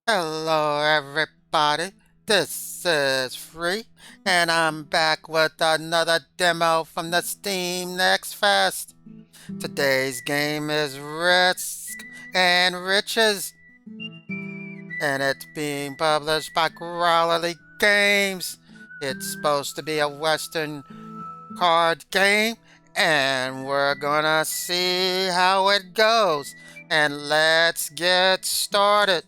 Hello, everybody. This is Free, and I'm back with another demo from the Steam NextFest. Today's game is Risk and Riches, and it's being published by Growlily Games. It's supposed to be a Western card game, and we're gonna see how it goes. And let's get started.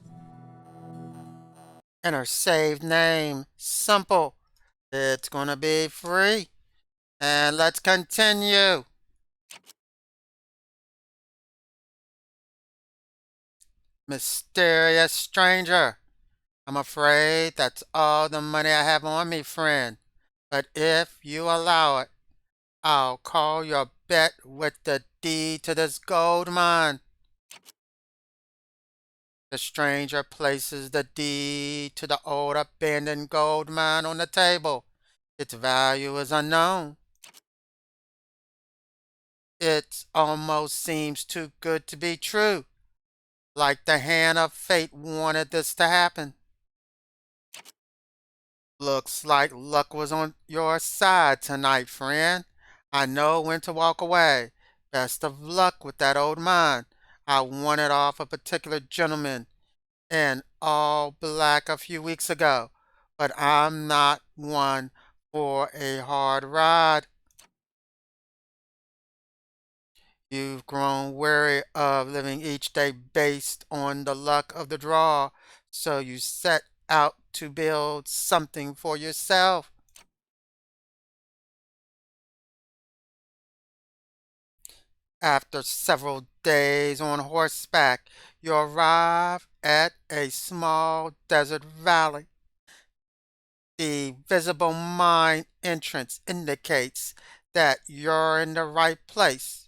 Enter save name. Simple. It's gonna be free. And let's continue. Mysterious stranger. I'm afraid that's all the money I have on me, friend. But if you allow it, I'll call your bet with the deed to this gold mine. The stranger places the deed to the old abandoned gold mine on the table. Its value is unknown. It almost seems too good to be true, like the hand of fate wanted this to happen. Looks like luck was on your side tonight, friend. I know when to walk away. Best of luck with that old mine. I won it off a particular gentleman in all black a few weeks ago, but I'm not one for a hard ride. You've grown weary of living each day based on the luck of the draw, so you set out to build something for yourself. After several days on horseback, you arrive at a small desert valley. The visible mine entrance indicates that you're in the right place.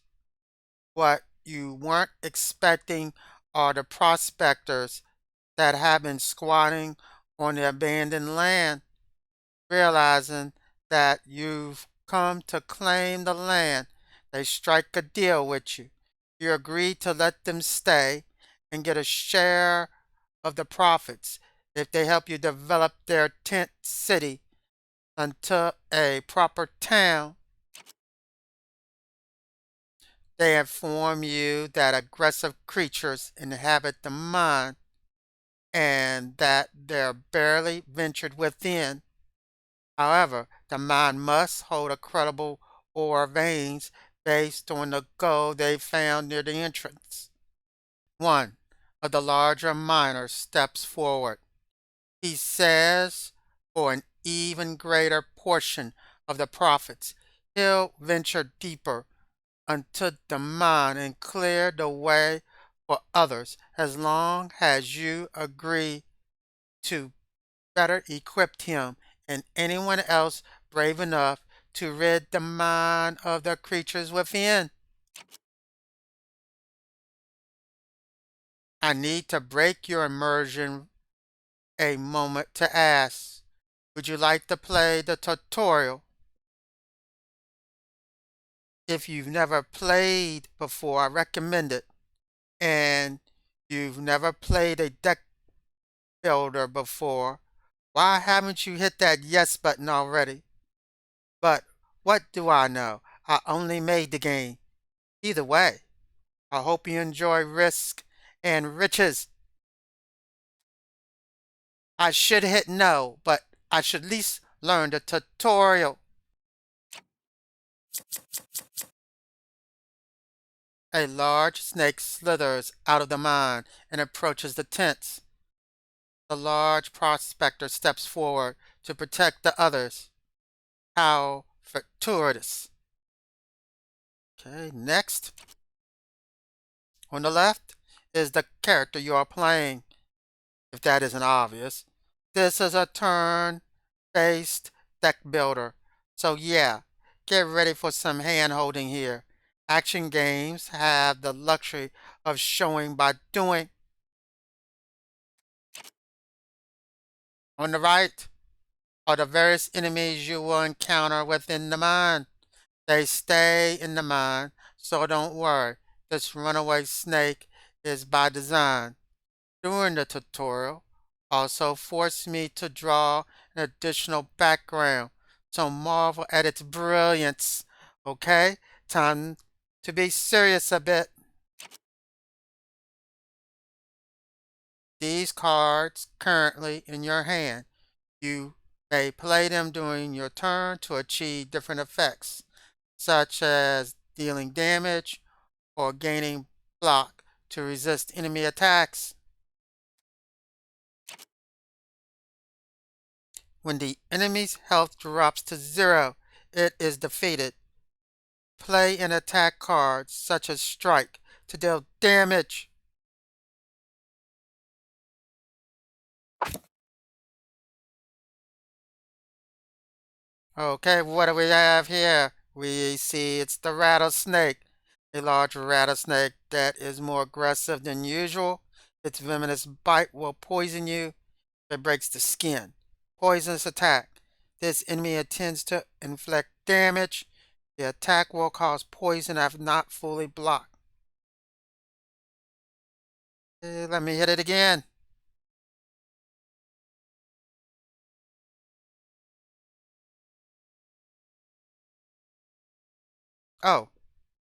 What you weren't expecting are the prospectors that have been squatting on the abandoned land, realizing that you've come to claim the land. They strike a deal with you. You agree to let them stay and get a share of the profits if they help you develop their tent city into a proper town. They inform you that aggressive creatures inhabit the mine and that they're barely ventured within. However, the mine must hold a credible ore veins based on the gold they found near the entrance. One of the larger miners steps forward. He says for an even greater portion of the profits, he'll venture deeper into the mine and clear the way for others as long as you agree to better equip him and anyone else brave enough to rid the mine of the creatures within. I need to break your immersion a moment to ask, would you like to play the tutorial? If you've never played before, I recommend it. And you've never played a deck builder before, why haven't you hit that yes button already? But what do I know? I only made the game. Either way, I hope you enjoy Risk and Riches. I should hit no, but I should at least learn the tutorial. A large snake slithers out of the mine and approaches the tents. The large prospector steps forward to protect the others. How fortuitous. Okay, next. On the left is the character you are playing, if that isn't obvious. This is a turn-based deck builder. So yeah, get ready for some hand-holding here. Action games have the luxury of showing by doing. On the right are the various enemies you will encounter within the mine. They stay in the mine, so don't worry. This runaway snake is by design. During the tutorial, also forced me to draw an additional background. So marvel at its brilliance. Okay, time to be serious a bit. These cards currently in your hand, you may play them during your turn to achieve different effects, such as dealing damage or gaining block to resist enemy attacks. When the enemy's health drops to zero, it is defeated. Play an attack card such as Strike to deal damage. Okay, what do we have here? We see it's the rattlesnake, a large rattlesnake that is more aggressive than usual. Its venomous bite will poison you. It breaks the skin. Poisonous attack. This enemy intends to inflict damage. The attack will cause poison if not fully blocked. Let me hit it again. Oh,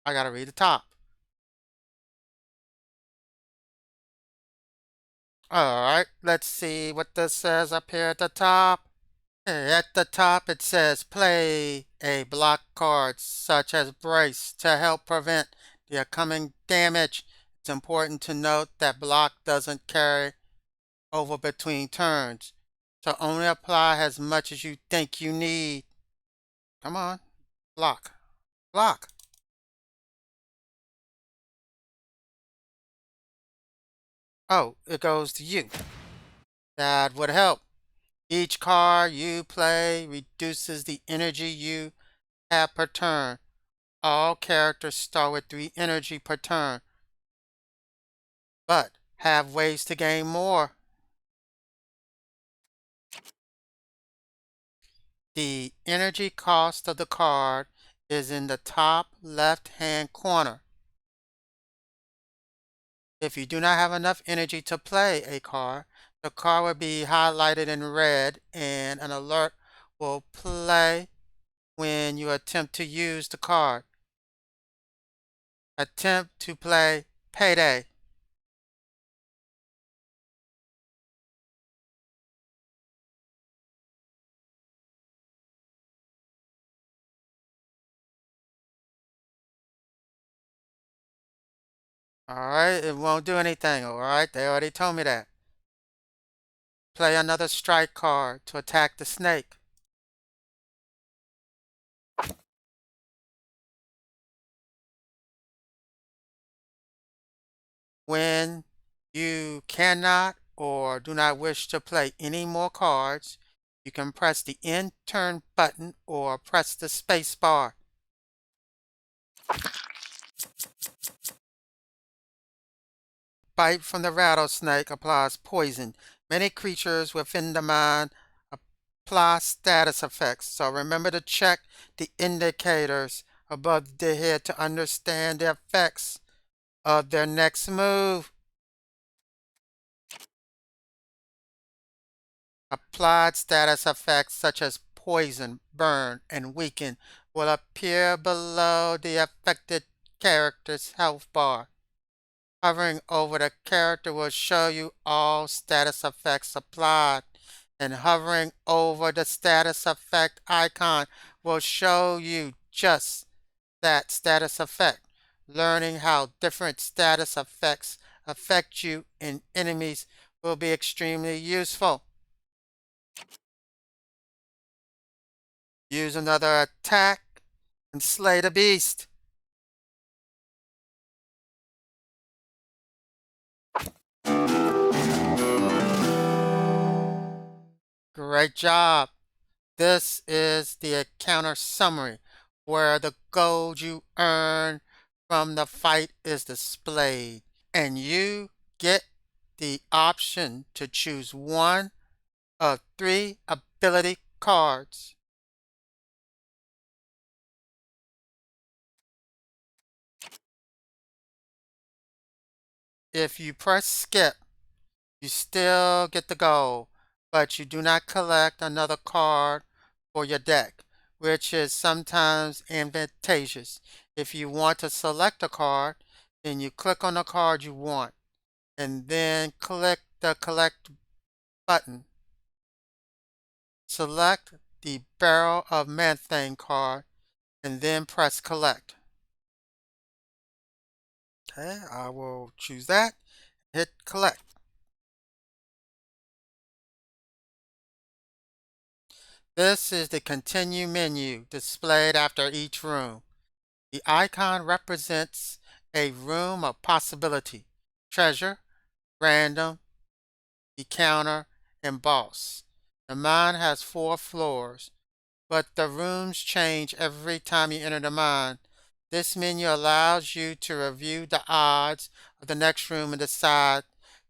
I gotta read the top. Alright, let's see what this says up here at the top. At the top it says play a block card such as Brace to help prevent the upcoming damage. It's important to note that block doesn't carry over between turns, so only apply as much as you think you need. Come on, block, block. Oh, it goes to you. That would help. Each card you play reduces the energy you have per turn. All characters start with 3 energy per turn, but have ways to gain more. The energy cost of the card is in the top left-hand corner. If you do not have enough energy to play a card, the card will be highlighted in red and an alert will play when you attempt to use the card. Attempt to play Payday. Alright, it won't do anything, alright? They already told me that. Play another strike card to attack the snake. When you cannot or do not wish to play any more cards, you can press the end turn button or press the space bar. Bite from the rattlesnake applies poison. Many creatures within the mind apply status effects, so remember to check the indicators above the head to understand the effects of their next move. Applied status effects such as poison, burn, and weaken will appear below the affected character's health bar. Hovering over the character will show you all status effects applied, and hovering over the status effect icon will show you just that status effect. Learning how different status effects affect you and enemies will be extremely useful. Use another attack and slay the beast. Great job. This is the encounter summary where the gold you earn from the fight is displayed, and you get the option to choose one of 3 ability cards. If you press skip, You still get the gold, but you do not collect another card for your deck, which is sometimes advantageous. If you want to select a card, then you click on the card you want and then click the Collect button. Select the Barrel of Methane card and then press Collect. Okay, I will choose that. Hit Collect. This is the Continue menu displayed after each room. The icon represents a room of possibility, treasure, random, encounter, and boss. The mine has 4 floors, but the rooms change every time you enter the mine. This menu allows you to review the odds of the next room and decide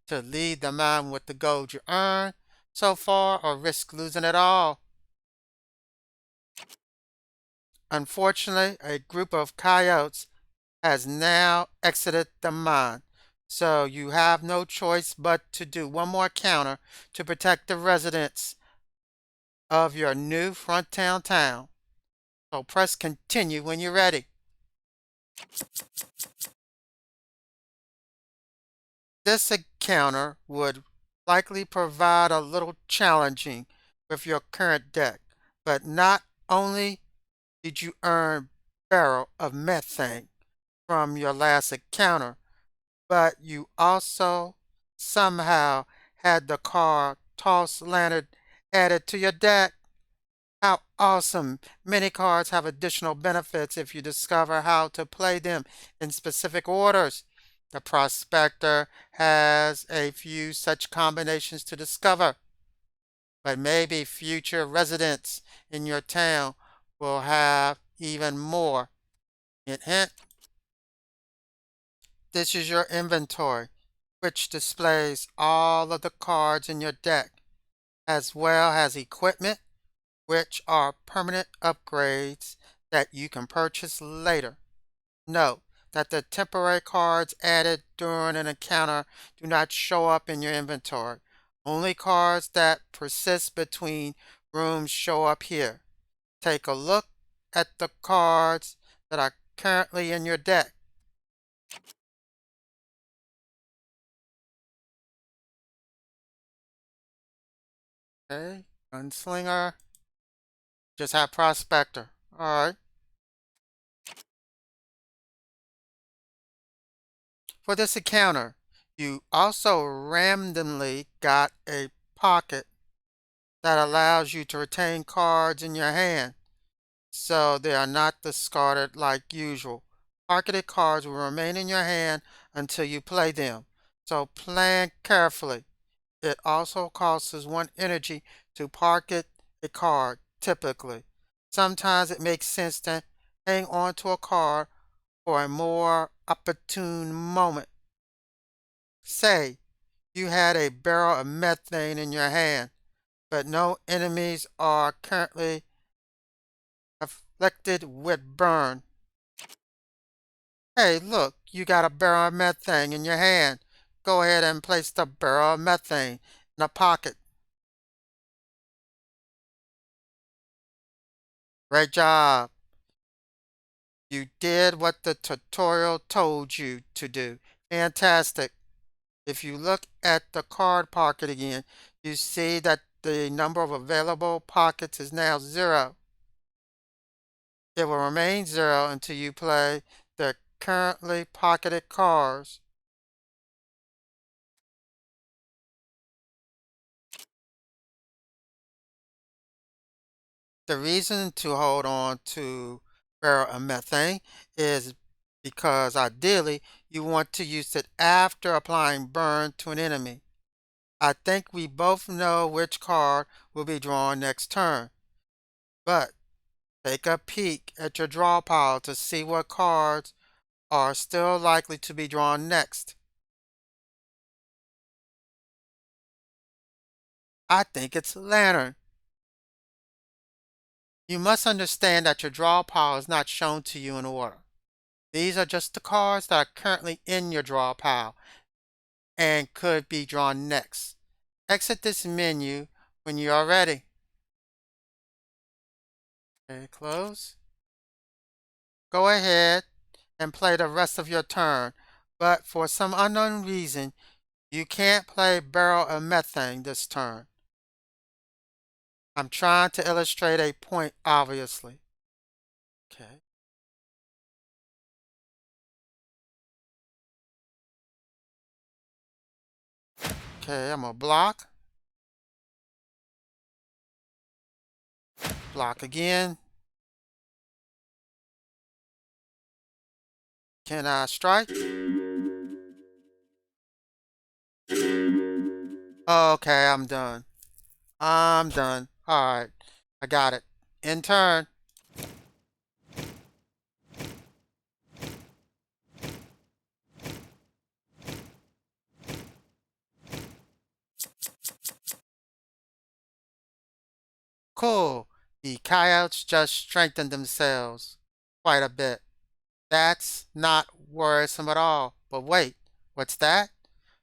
to leave the mine with the gold you earned so far or risk losing it all. Unfortunately, a group of coyotes has now exited the mine, so you have no choice but to do one more counter to protect the residents of your new front town. So press continue when you're ready. This encounter would likely provide a little challenging with your current deck, but not only did you earn barrel of methane from your last encounter, but you also somehow had the card Toss Lantern added to your deck. How awesome! Many cards have additional benefits if you discover how to play them in specific orders. The prospector has a few such combinations to discover, but maybe future residents in your town will have even more. Hint, hint. This is your inventory, which displays all of the cards in your deck, as well as equipment, which are permanent upgrades that you can purchase later. Note that the temporary cards added during an encounter do not show up in your inventory. Only cards that persist between rooms show up here. Take a look at the cards that are currently in your deck. Okay, Gunslinger, just have Prospector. Alright. For this encounter, you also randomly got a pocket that allows you to retain cards in your hand, so they are not discarded like usual. Pocketed cards will remain in your hand until you play them, so plan carefully. It also costs 1 energy to pocket a card, typically. Sometimes it makes sense to hang on to a card for a more opportune moment. Say you had a barrel of methane in your hand, but no enemies are currently afflicted with burn. Hey, look, you got a barrel of methane in your hand. Go ahead and place the barrel of methane in a pocket. Great job. You did what the tutorial told you to do. Fantastic. If you look at the card pocket again, you see that the number of available pockets is now 0. It will remain 0 until you play the currently pocketed cards. The reason to hold on to barrel of methane is because ideally you want to use it after applying burn to an enemy. I think we both know which card will be drawn next turn, but take a peek at your draw pile to see what cards are still likely to be drawn next. I think it's Lantern. You must understand that your draw pile is not shown to you in order. These are just the cards that are currently in your draw pile. and could be drawn next. Exit this menu when you are ready. Okay, close. Go ahead and play the rest of your turn, but for some unknown reason, you can't play barrel of methane this turn. I'm trying to illustrate a point, obviously. Okay. Okay, I'm gonna block. Block again. Can I strike? Okay, I'm done. I'm done. All right, I got it. In turn. Cool. The coyotes just strengthened themselves quite a bit. That's not worrisome at all. But wait, what's that?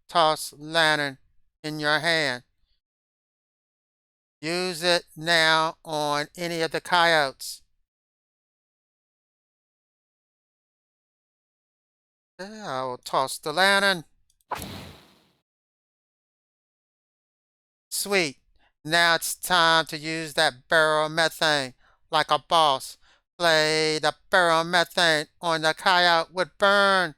Toss lantern in your hand. Use it now on any of the coyotes. I will toss the lantern. Sweet. Now it's time to use that barrel of methane like a boss. Play the barrel of methane on the coyote with burn.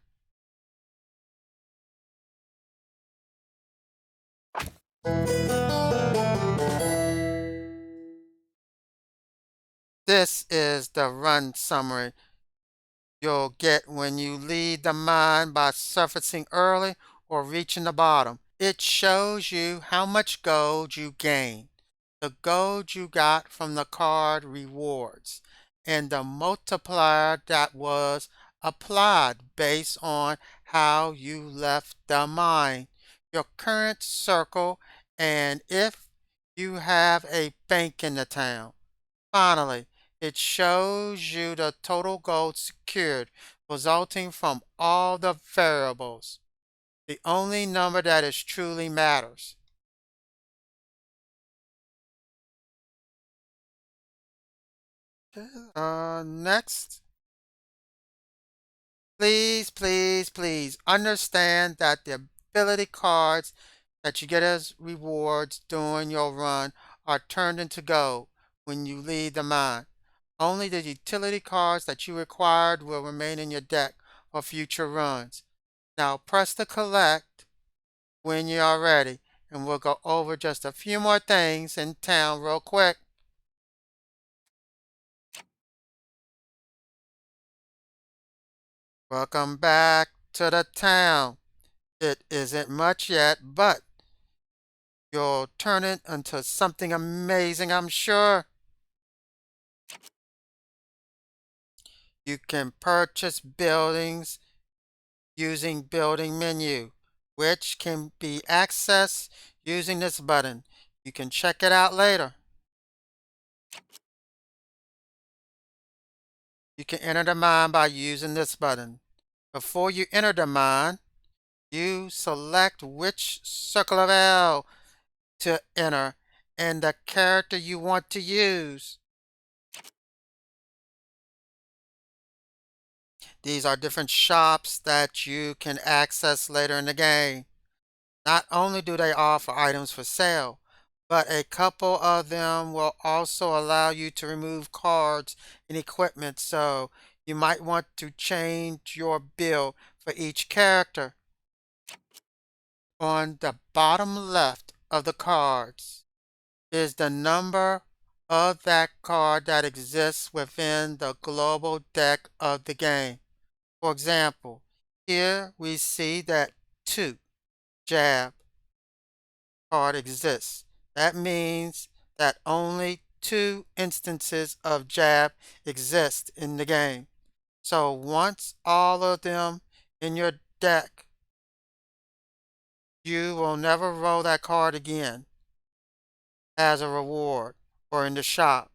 This is the run summary you'll get when you leave the mine by surfacing early or reaching the bottom. It shows you how much gold you gain, the gold you got from the card rewards, and the multiplier that was applied based on how you left the mine, your current circle, and if you have a bank in the town. Finally, it shows you the total gold secured resulting from all the variables, the only number that is truly matters. Next, please understand that the ability cards that you get as rewards during your run are turned into gold when you leave the mine. Only the utility cards that you acquired will remain in your deck for future runs. Now press the collect when you are ready, and we'll go over just a few more things in town real quick. Welcome back to the town. It isn't much yet, but you'll turn it into something amazing, I'm sure. You can purchase buildings using building menu, which can be accessed using this button. You can check it out later. You can enter the mine by using this button. Before you enter the mine, you select which circle of L to enter and the character you want to use. These are different shops that you can access later in the game. Not only do they offer items for sale, but a couple of them will also allow you to remove cards and equipment, so you might want to change your build for each character. On the bottom left of the cards is the number of that card that exists within the global deck of the game. For example, here we see that 2 jab card exists. That means that only 2 instances of jab exist in the game. So once all of them in your deck, you will never roll that card again as a reward or in the shop.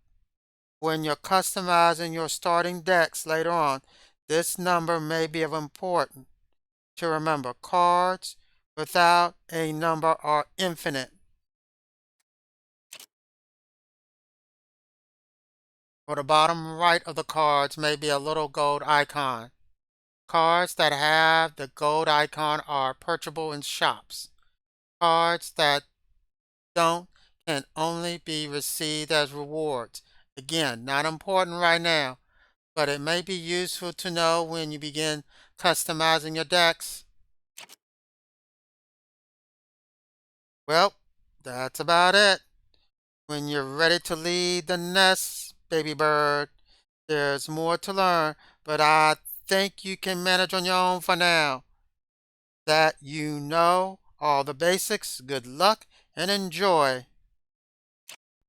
When you're customizing your starting decks later on, this number may be of importance to remember. Cards without a number or infinite. For the bottom right of the cards may be a little gold icon. Cards that have the gold icon are purchasable in shops. Cards that don't can only be received as rewards. Again, not important right now, but it may be useful to know when you begin customizing your decks. Well, that's about it. When you're ready to leave the nest, baby bird, there's more to learn, but I think you can manage on your own for now. That you know all the basics. Good luck and enjoy.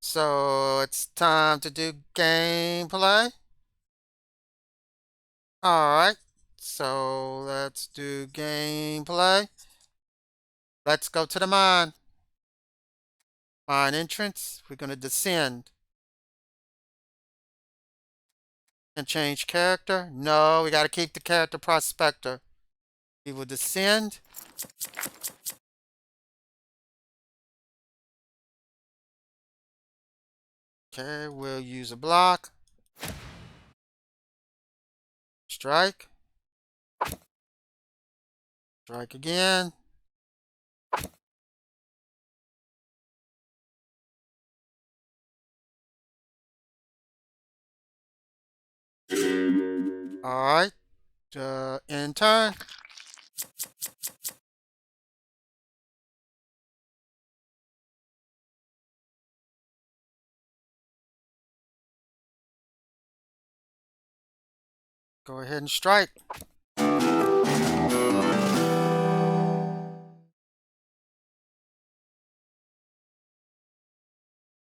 So it's time to do gameplay. Alright, so let's do gameplay. Let's go to the mine. Mine entrance. We're going to descend. And change character. No, we got to keep the character prospector. We will descend. Okay, we'll use a block. Strike. Strike again. Alright, end turn. Go ahead and strike.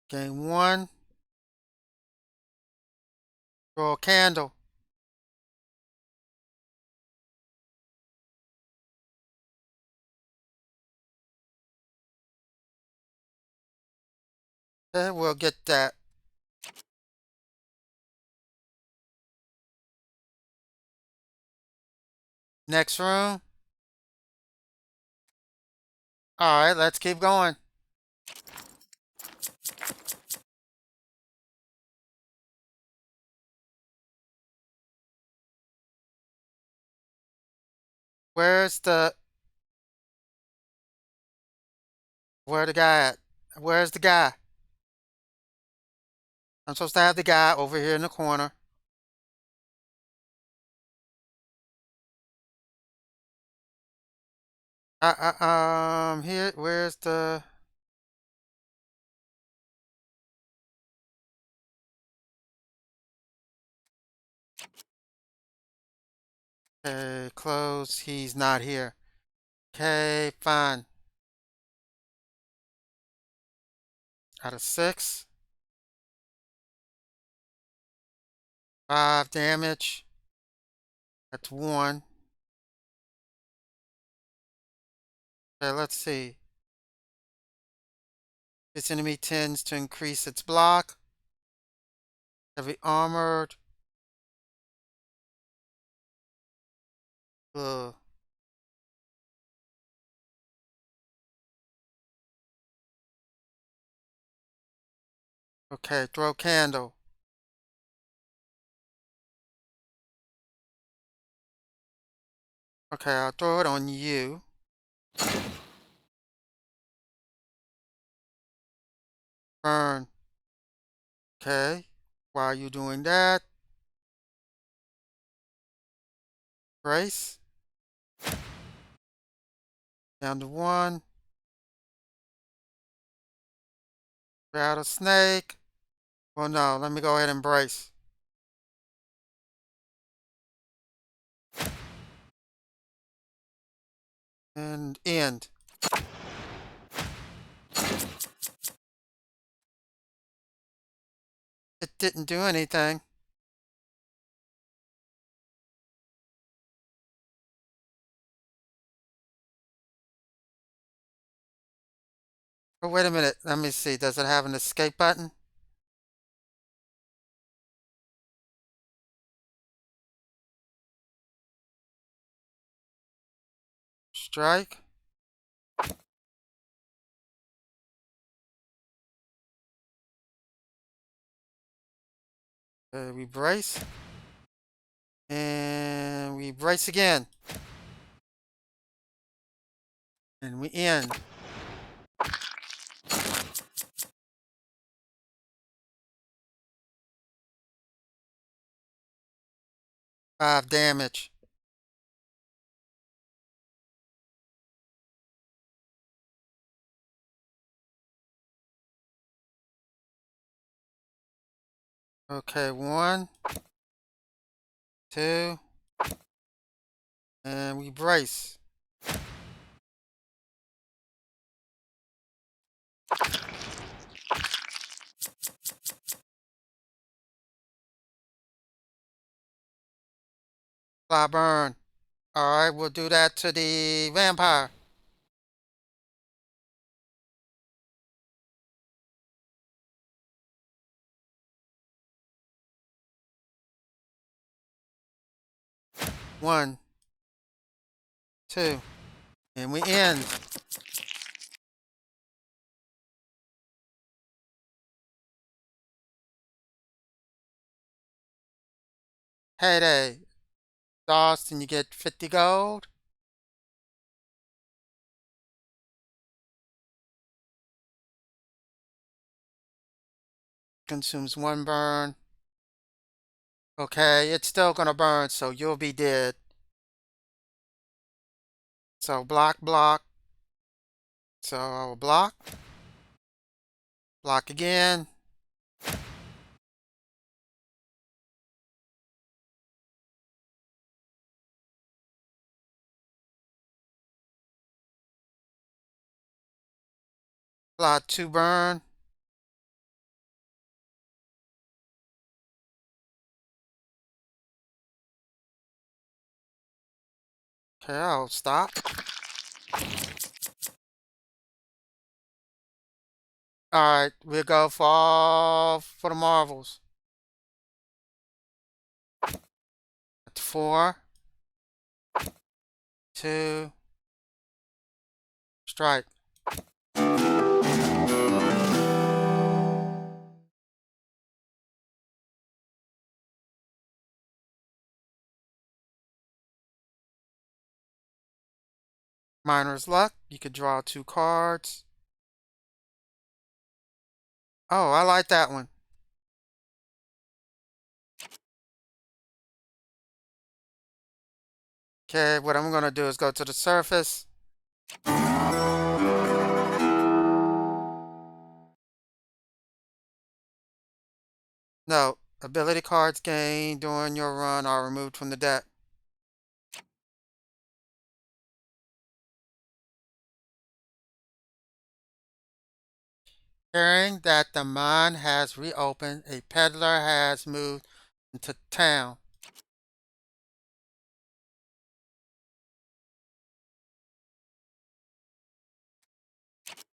Game one. Draw a candle. Okay, we'll get that. Next room. Alright, let's keep going. Where's the where the guy at? Where's the guy? I'm supposed to have the guy over here in the corner. Here, where's the... Okay, close. He's not here. Okay, fine. Out of 6. 5 damage. That's 1. Okay, let's see. This enemy tends to increase its block. Heavy armored. Ugh. Okay, throw candle. Okay, I'll throw it on you. Burn. Okay. While you're doing that, brace. Down to 1. Rattlesnake. Well, no, let me go ahead and brace. And end. It didn't do anything. Oh, wait a minute. Let me see. Does it have an escape button? Strike. We brace. And we brace again. And we end. 5 damage. Okay, 1, 2, and we brace. Fly burn. Alright, we'll do that to the vampire. One, 2, and we end. Heyday. Lost and you get 50 gold. Consumes 1 burn. Okay, it's still gonna burn, so you'll be dead. So block, block. So I will block. Block again. Slot 2 burn. Okay, I'll stop. Alright, we'll go for the marvels. 4, 2, strike. Miner's luck. You could draw 2 cards. Oh, I like that one. Okay, what I'm gonna do is go to the surface. No, ability cards gained during your run are removed from the deck. Hearing that the mine has reopened, a peddler has moved into town.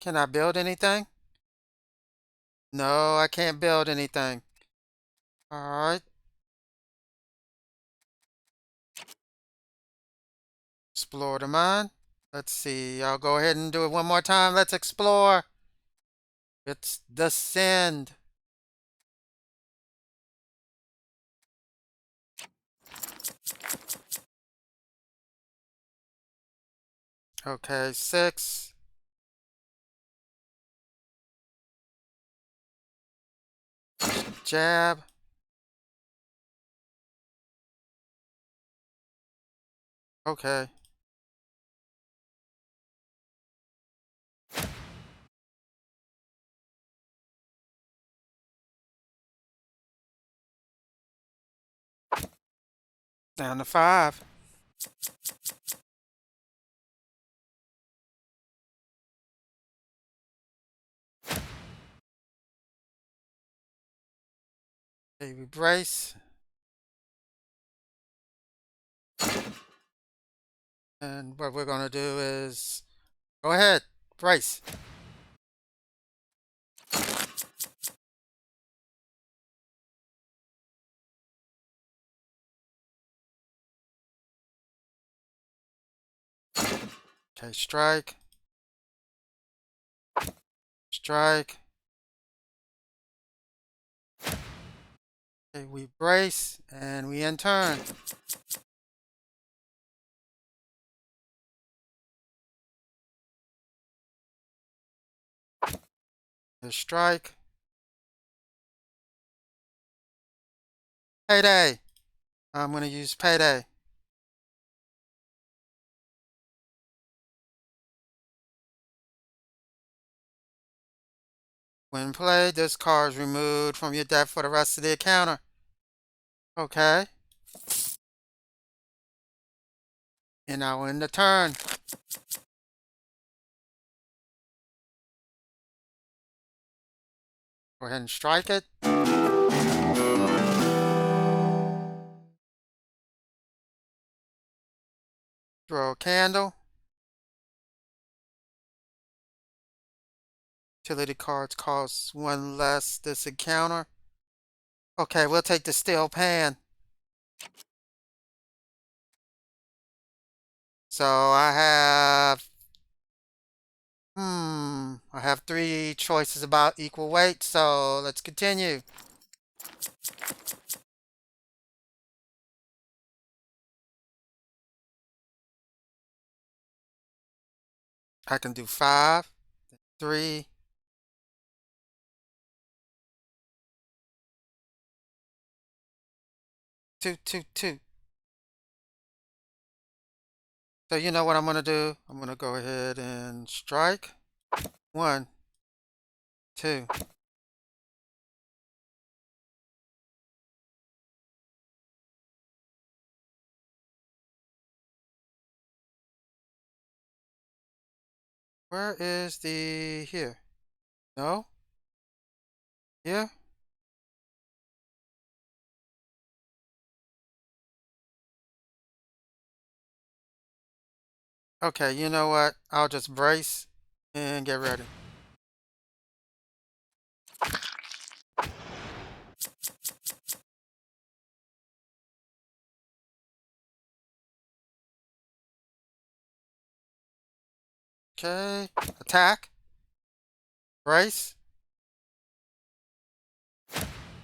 Can I build anything? No, I can't build anything. Alright. Explore the mine. Let's see. I'll go ahead and do it one more time. Let's explore. It's descend. Okay, 6. Jab. Okay. Down to 5. Baby brace. And what we're going to do is go ahead, brace. Okay, strike. Strike. Okay, we brace and we end turn. The strike. Payday. I'm going to use payday. When played, this card is removed from your deck for the rest of the encounter. Okay. And now in the turn. Go ahead and strike it. Draw a candle. Utility cards cost one less this encounter. Okay, we'll take the steel pan. So I have three choices about equal weight, so let's continue. I can do 5, 3, 2, 2, 2. So you know what I'm going to do? I'm going to go ahead and strike. 1, 2. Where is the here? No? Here? Okay, you know what? I'll just brace and get ready. Okay, attack. Brace.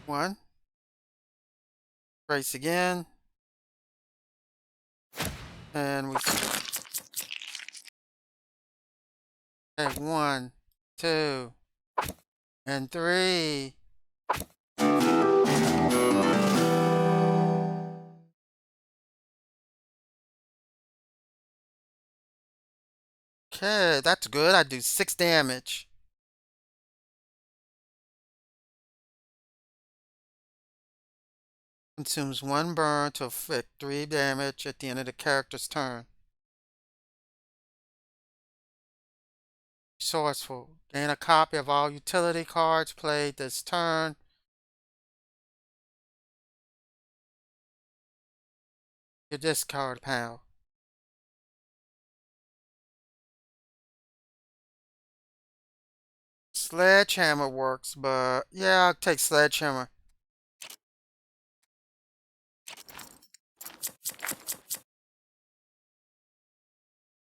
1. Brace again. And we okay, 1, 2, and 3. Okay, that's good. I do 6 damage. Consumes 1 burn to inflict 3 damage at the end of the character's turn. Resourceful. Gain a copy of all utility cards played this turn. Your discard pile. Sledgehammer works, but yeah, I'll take Sledgehammer.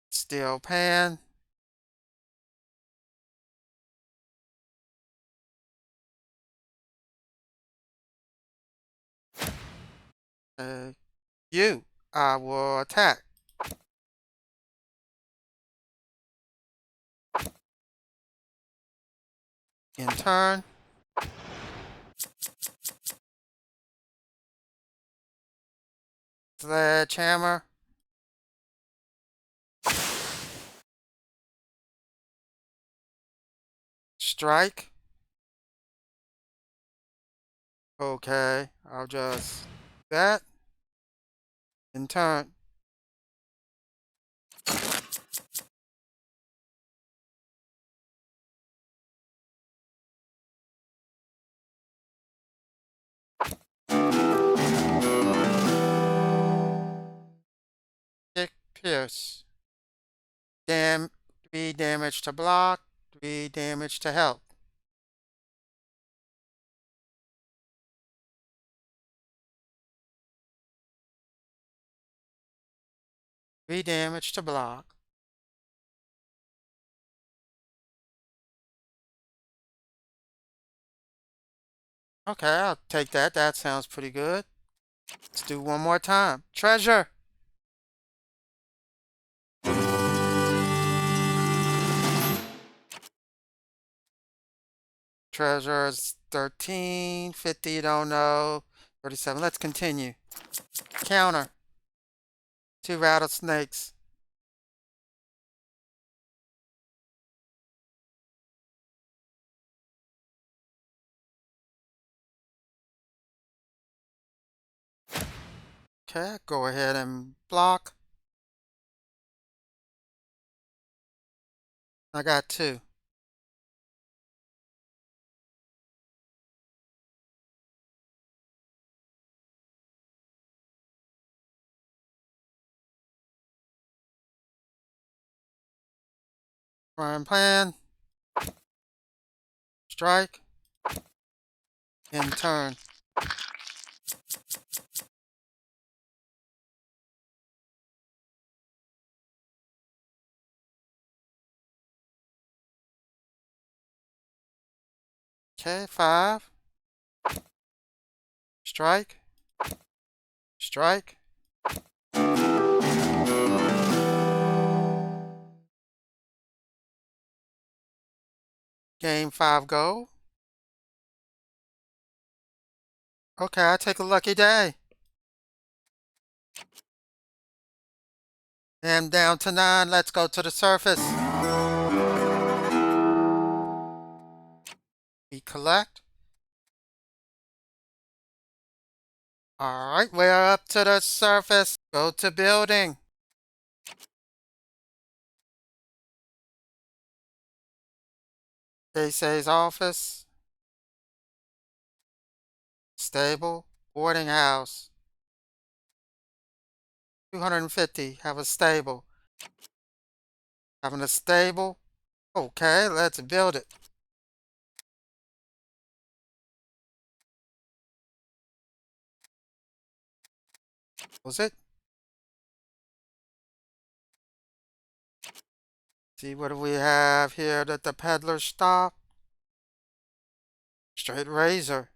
Steel pan. Uh, I will attack. In turn. Sledgehammer. Strike. Okay, I'll just that. In turn. Kick, pierce. 3 damage to block, 3 damage to health. Three damage to block. Okay, I'll take that. That sounds pretty good. Let's do one more time. Treasure. Treasure is 13, 50, don't know. 37. Let's continue. Counter. 2 rattlesnakes. Okay, go ahead and block. I got 2. Prime plan. Strike. End turn. Okay, 5. Strike. Strike. Game 5 go. Okay, I take a lucky day. And down to 9. Let's go to the surface. We collect. Alright, we're up to the surface. Go to building. They say's office. Stable. Boarding house. 250. Have a stable. Having a stable. Okay, let's build it. Was it? See, what do we have here that the peddler stop? Straight razor.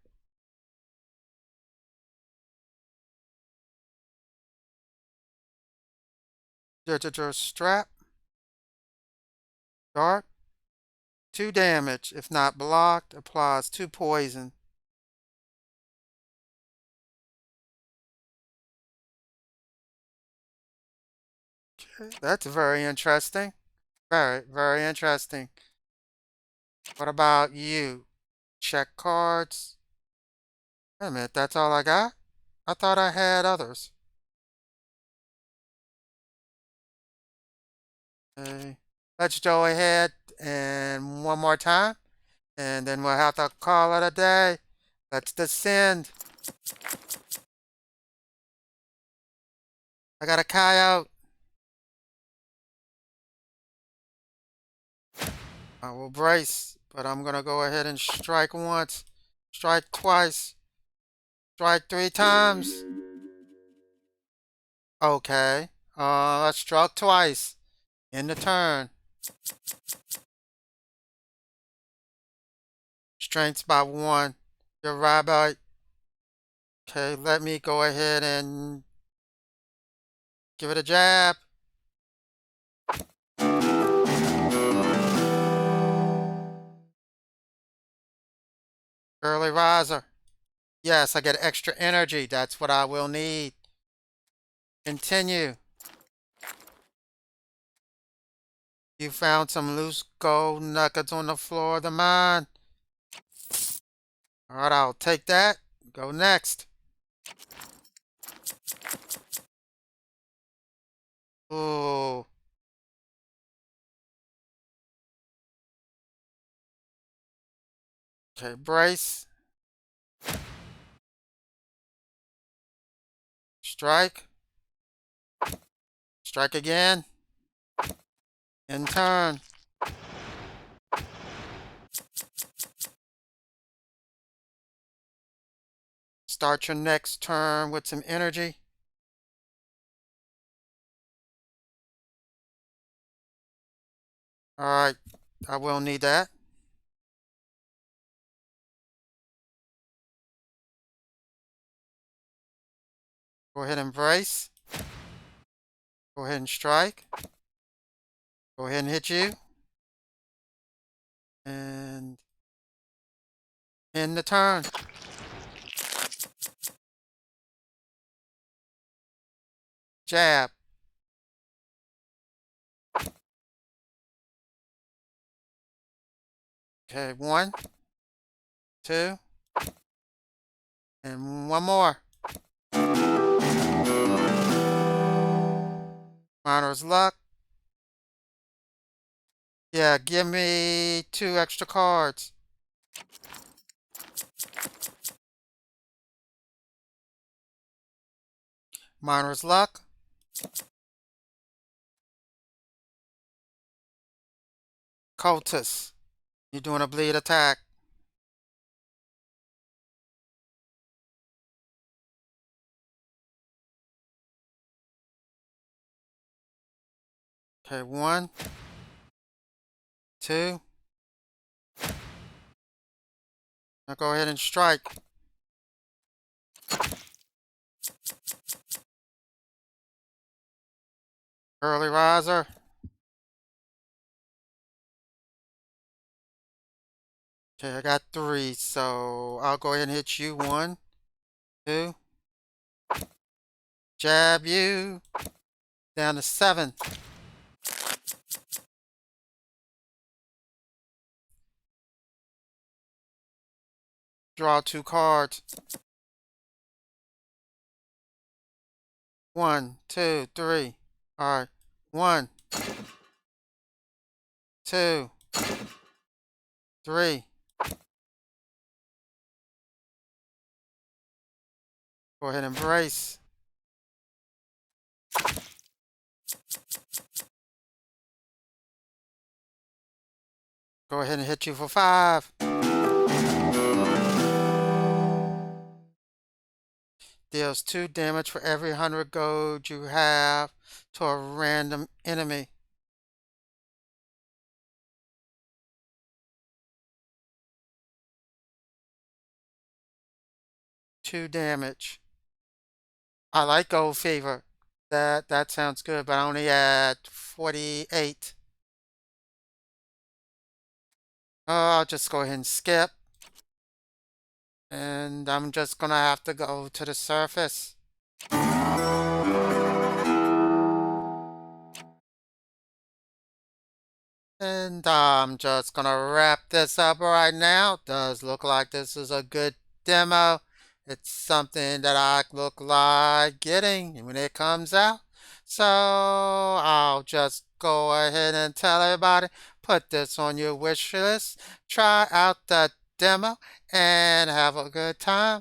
Digital strap. Dart. 2 damage. If not blocked, applies 2 poison. Okay, that's very interesting. Very, very interesting. What about you? Check cards. Wait a minute, that's all I got? I thought I had others. Okay. Let's go ahead and one more time, and then we'll have to call it a day. Let's descend. I got a coyote. I will brace, but I'm gonna go ahead and strike once, strike twice, strike 3 times. Okay. I struck twice. In the turn. Strengths by 1. Your rabbi. Okay, let me go ahead and give it a jab. Early riser. Yes, I get extra energy. That's what I will need. Continue. You found some loose gold nuggets on the floor of the mine. All right, I'll take that. Go next. Ooh. Okay, brace. Strike. Strike again. In turn. Start your next turn with some energy. All right, I will need that. Go ahead and brace. Go ahead and strike. Go ahead and hit you. And end the turn. Jab. Okay, 1, 2, and one more. Miner's luck. Yeah, give me 2 extra cards. Miner's luck. Cultists. You're doing a bleed attack. Okay, 1, 2. Now go ahead and strike. Early riser. Okay, I got 3, so I'll go ahead and hit you. 1, 2. Jab you. Down to 7. Draw 2 cards. 1, 2, 3. All right. 1, 2, 3. Go ahead and brace. Go ahead and hit you for 5. Deals 2 damage for every 100 gold you have to a random enemy. Two damage. I like gold fever. That sounds good, but I only at 48. Oh, I'll just go ahead and skip. And I'm just gonna have to go to the surface. And I'm just gonna wrap this up right now. Does look like this is a good demo. It's something that I look like getting when it comes out. So I'll just go ahead and tell everybody, put this on your wish list, try out the demo, and have a good time.